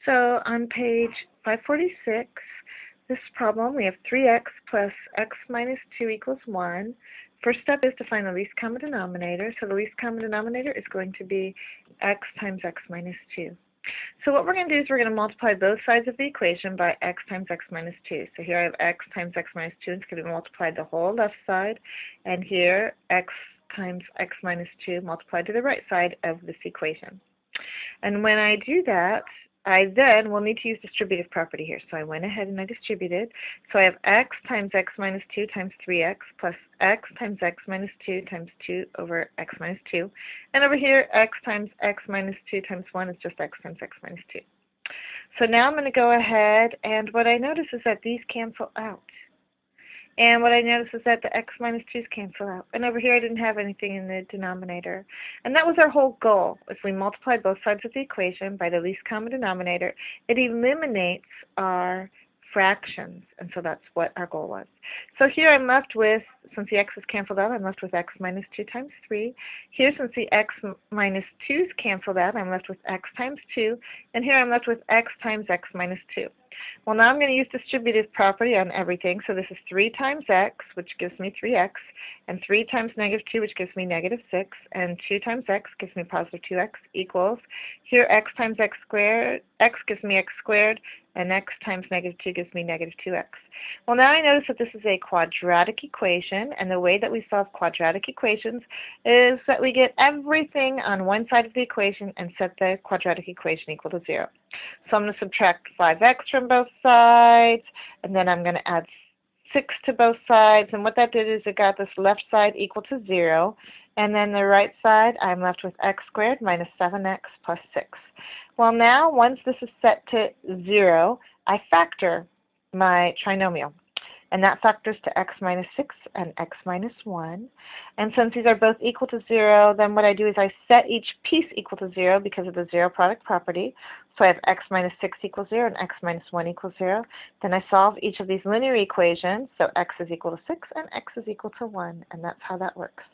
So on page 546, this problem, we have 3x plus x minus 2 equals 1. First step is to find the least common denominator. So the least common denominator is going to be x times x minus 2. So what we're going to do is we're going to multiply both sides of the equation by x times x minus 2. So here I have x times x minus 2, and it's going to be multiplied the whole left side. And here, x times x minus 2 multiplied to the right side of this equation. And when I do that, I then will need to use distributive property here. So I went ahead and I distributed. So I have x times x minus 2 times 3x plus x times x minus 2 times 2 over x minus 2. And over here, x times x minus 2 times 1 is just x times x minus 2. So now I'm going to go ahead, and what I notice is that these cancel out. And what I noticed is that the x minus 2's cancel out. And over here I didn't have anything in the denominator. And that was our whole goal. If we multiply both sides of the equation by the least common denominator, it eliminates our fractions. And so that's what our goal was. So here I'm left with, since the x is canceled out, I'm left with x minus 2 times 3. Here, since the x minus 2's canceled out, I'm left with x times 2. And here I'm left with x times x minus 2. Well, now I'm going to use distributive property on everything. So this is 3 times x, which gives me 3x, and 3 times negative 2, which gives me negative 6, and 2 times x gives me positive 2x equals, here x times x squared, x gives me x squared, and x times negative 2 gives me negative 2x. Well, now I notice that this is a quadratic equation, and the way that we solve quadratic equations is that we get everything on one side of the equation and set the quadratic equation equal to 0. So I'm going to subtract 5x from both sides, and then I'm going to add 6 to both sides, and what that did is it got this left side equal to 0, and then the right side I'm left with x squared minus 7x plus 6. Well, now once this is set to 0, I factor my trinomial, and that factors to x minus 6 and x minus 1. And since these are both equal to 0, then what I do is I set each piece equal to 0 because of the zero product property. So I have x minus 6 equals 0 and x minus 1 equals 0. Then I solve each of these linear equations, so x is equal to 6 and x is equal to 1, and that's how that works.